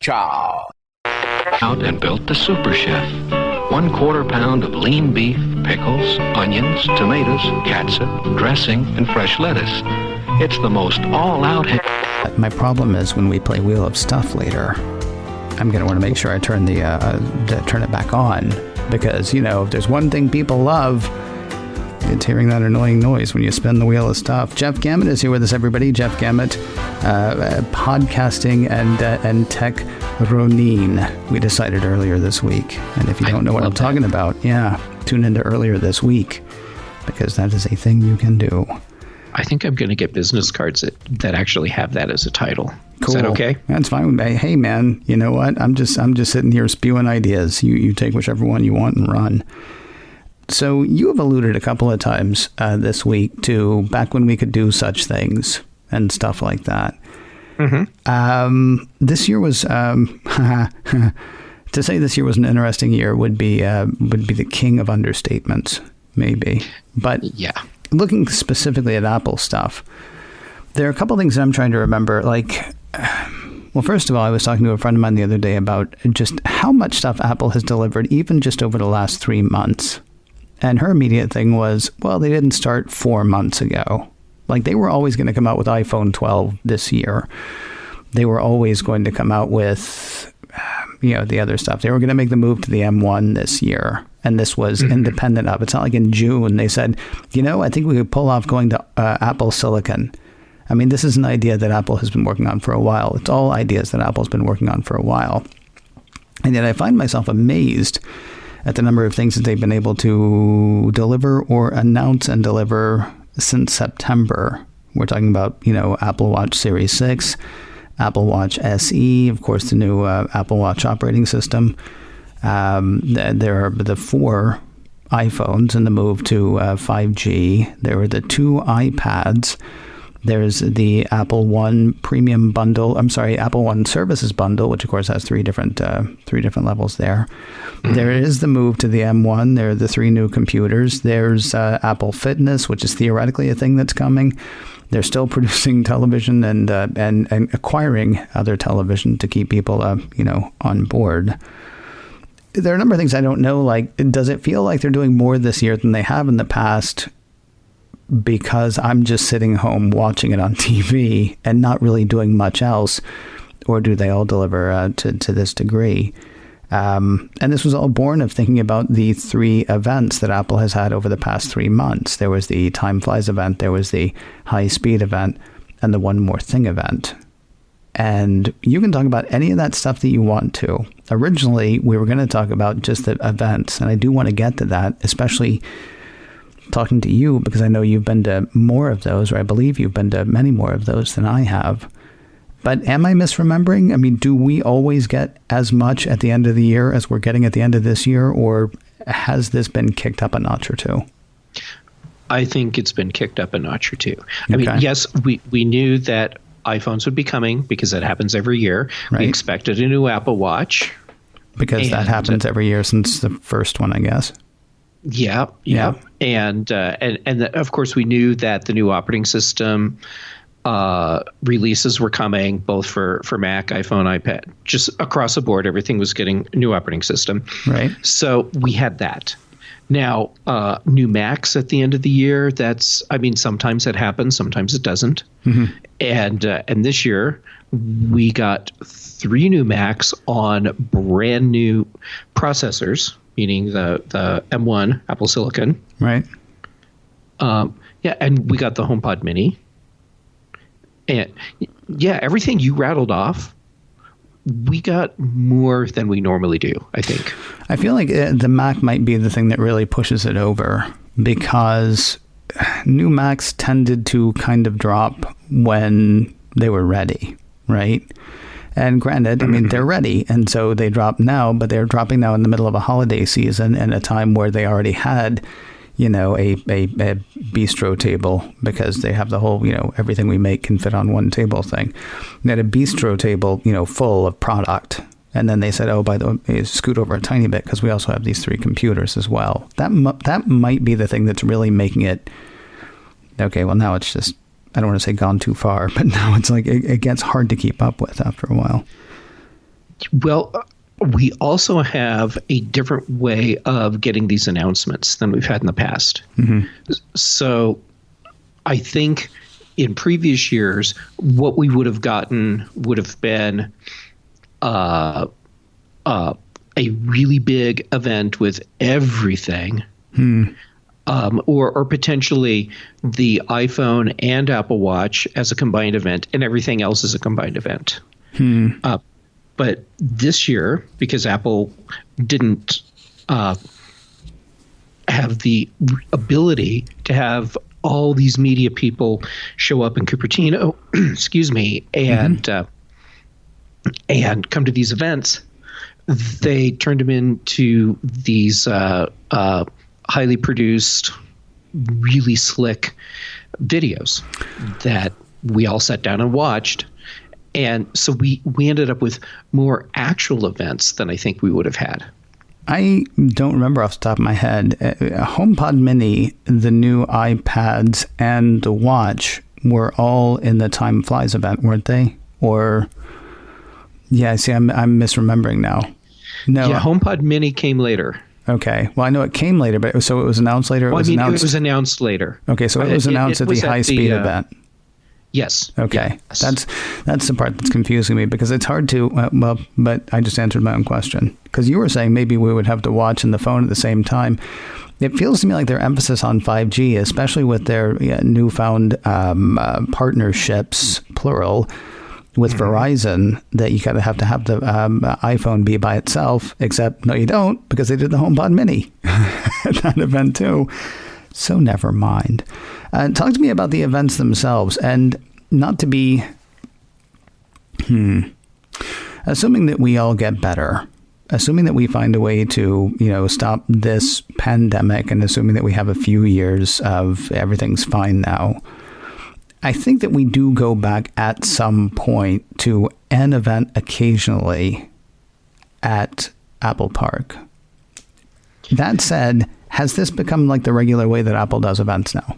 Ciao. Out and built the Super Chef. 1/4 pound of lean beef, pickles, onions, tomatoes, catsup, dressing, and fresh lettuce. It's the most all-out... My problem is when we play Wheel of Stuff later, I'm going to want to make sure I turn turn it back on. Because, you know, if there's one thing people love, it's hearing that annoying noise when you spin the Wheel of Stuff. Jeff Gamet is here with us, everybody. Jeff Gamet, podcasting and tech Ronin. We decided earlier this week. And if you don't know what I'm talking about, tune into earlier this week, because that is a thing you can do. I think I'm going to get business cards that actually have that as a title. Cool. Is that okay? That's fine with me. Hey, man, you know what? I'm just sitting here spewing ideas. You take whichever one you want and run. So you have alluded a couple of times this week to back when we could do such things and stuff like that. Mm-hmm. This year was to say this year was an interesting year would be the king of understatements, maybe. But yeah, looking specifically at Apple stuff, there are a couple of things that I'm trying to remember. Like, well, first of all, I was talking to a friend of mine the other day about just how much stuff Apple has delivered, even just over the last 3 months. And her immediate thing was, well, they didn't start 4 months ago. Like, they were always going to come out with iPhone 12 this year. They were always going to come out with, the other stuff. They were going to make the move to the M1 this year. And this was independent of. It's not like in June they said, I think we could pull off going to Apple Silicon. I mean, this is an idea that Apple has been working on for a while. It's all ideas that Apple's been working on for a while. And yet I find myself amazed at the number of things that they've been able to deliver or announce and deliver since September. We're talking about, Apple Watch Series 6, Apple Watch SE, of course, the new Apple Watch operating system. There are the 4 iPhones in the move to 5G. There are the 2 iPads. There's the Apple One Premium Bundle. Apple One Services Bundle, which of course has 3 different levels there. Mm-hmm. There is the move to the M1. There are the 3 new computers. There's Apple Fitness, which is theoretically a thing that's coming. They're still producing television and acquiring other television to keep people, on board. There are a number of things I don't know. Like, does it feel like they're doing more this year than they have in the past? Because I'm just sitting home watching it on TV and not really doing much else, or do they all deliver to this degree? And this was all born of thinking about the 3 events that Apple has had over the past 3 months. There was the Time Flies event, there was the High Speed event, and the One More Thing event. And you can talk about any of that stuff that you want to. Originally, we were going to talk about just the events, and I do want to get to that, especially talking to you, because I know you've been to more of those, or I believe you've been to many more of those than I have. But am I misremembering? I mean, do we always get as much at the end of the year as we're getting at the end of this year, or has this been kicked up a notch or two? I think it's been kicked up a notch or two. I mean, yes, we knew that iPhones would be coming because that happens every year. Right. We expected a new Apple Watch. Because that happens every year since the first one, I guess. Yeah. And of course, we knew that the new operating system releases were coming, both for Mac, iPhone, iPad, just across the board. Everything was getting a new operating system. Right. So we had that. Now, new Macs at the end of the year, sometimes it happens, sometimes it doesn't. Mm-hmm. And this year, we got 3 new Macs on brand new processors, meaning the M1 Apple Silicon. Right. And we got the HomePod Mini. And everything you rattled off, we got more than we normally do, I think. I feel like the Mac might be the thing that really pushes it over, because new Macs tended to kind of drop when they were ready, right? And granted, I mean, they're ready, and so they drop now, but they're dropping now in the middle of a holiday season and a time where they already had, a bistro table, because they have the whole, everything we make can fit on one table thing. They had a bistro table, full of product. And then they said, oh, by the way, scoot over a tiny bit because we also have these 3 computers as well. That might be the thing that's really making it. Okay, well, now it's just, I don't want to say gone too far, but now it's like it gets hard to keep up with after a while. Well, we also have a different way of getting these announcements than we've had in the past. Mm-hmm. So I think in previous years, what we would have gotten would have been a really big event with everything, or potentially the iPhone and Apple Watch as a combined event, and everything else as a combined event. But this year, because Apple didn't have the ability to have all these media people show up in Cupertino, excuse me, and come to these events, they turned them into these highly produced, really slick videos that we all sat down and watched. And so we ended up with more actual events than I think we would have had. I don't remember off the top of my head. HomePod Mini, the new iPads, and the watch were all in the Time Flies event, weren't they? Or, yeah, see, I'm misremembering now. No, yeah, HomePod Mini came later. Okay. Well, I know it came later, but so it was announced later? It was announced later. Okay, so it was announced at the high-speed event. Yes. Okay. Yes. That's the part that's confusing me, because it's hard to, but I just answered my own question. Because you were saying maybe we would have the watch and the phone at the same time. It feels to me like their emphasis on 5G, especially with their newfound partnerships, plural, with Verizon, that you have to have the iPhone be by itself, except no, you don't, because they did the HomePod Mini at that event too. So never mind. Talk to me about the events themselves, and not to be, assuming that we all get better, assuming that we find a way to, stop this pandemic, and assuming that we have a few years of everything's fine now, I think that we do go back at some point to an event occasionally at Apple Park. That said, has this become like the regular way that Apple does events now?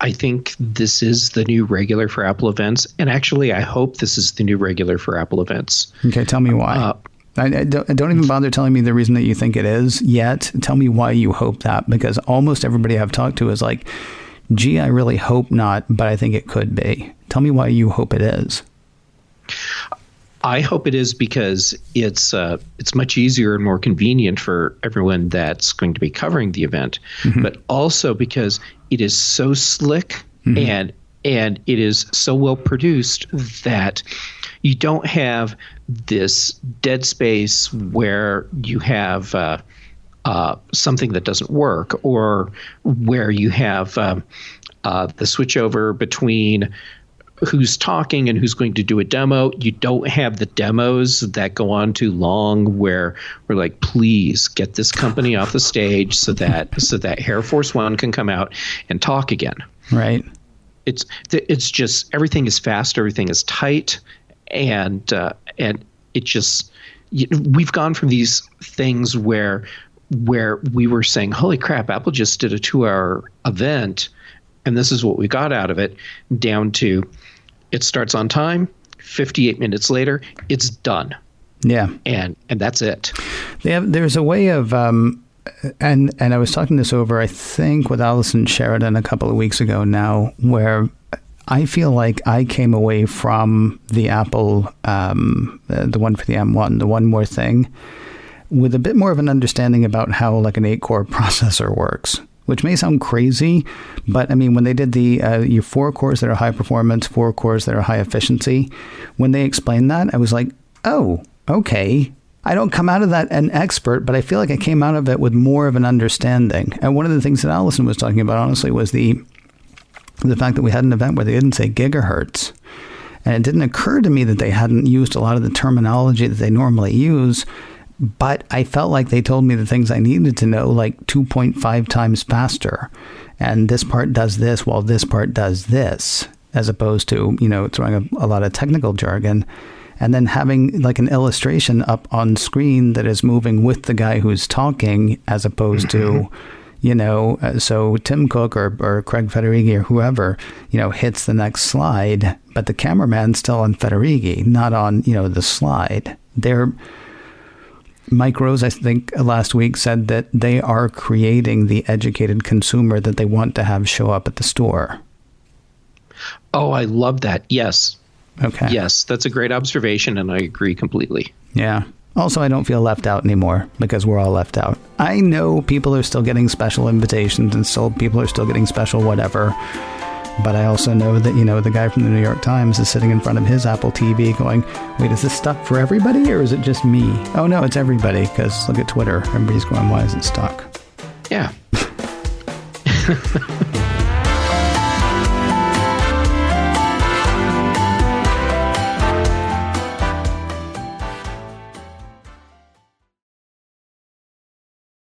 I think this is the new regular for Apple events. And actually, I hope this is the new regular for Apple events. Okay, tell me why. I don't even bother telling me the reason that you think it is yet. Tell me why you hope that, because almost everybody I've talked to is like, gee, I really hope not, but I think it could be. Tell me why you hope it is. I hope it is because it's much easier and more convenient for everyone that's going to be covering the event, but also because it is so slick and it is so well produced that you don't have this dead space where you have something that doesn't work, or where you have the switchover between who's talking and who's going to do a demo. You don't have the demos that go on too long where we're like, please get this company off the stage so that Air Force One can come out and talk again. Right. It's just, everything is fast, everything is tight, and it just, we've gone from these things where we were saying, holy crap, Apple just did a 2-hour event and this is what we got out of it, down to it starts on time, 58 minutes later, it's done. Yeah. And that's it. There's a way of, and I was talking this over, I think, with Allison Sheridan a couple of weeks ago now, where I feel like I came away from the Apple, the one for the M1, the One More Thing, with a bit more of an understanding about how like an 8-core processor works, which may sound crazy, but I mean, when they did the your 4 cores that are high performance, 4 cores that are high efficiency, when they explained that, I was like, oh, okay. I don't come out of that an expert, but I feel like I came out of it with more of an understanding. And one of the things that Allison was talking about, honestly, was the fact that we had an event where they didn't say gigahertz. And it didn't occur to me that they hadn't used a lot of the terminology that they normally use. But I felt like they told me the things I needed to know, like 2.5 times faster. And this part does this while this part does this, as opposed to, throwing a lot of technical jargon. And then having like an illustration up on screen that is moving with the guy who's talking, as opposed to, So Tim Cook or Craig Federighi or whoever, hits the next slide, but the cameraman's still on Federighi, not on, the slide. Mike Rose, I think last week, said that they are creating the educated consumer that they want to have show up at the store. Oh, I love that. Yes. Okay. Yes, that's a great observation, and I agree completely. Yeah. Also, I don't feel left out anymore because we're all left out. I know people are still getting special invitations and still people are still getting special whatever. But I also know that, the guy from the New York Times is sitting in front of his Apple TV going, wait, is this stuck for everybody or is it just me? Oh, no, it's everybody, because look at Twitter. Everybody's going, why is it stuck? Yeah.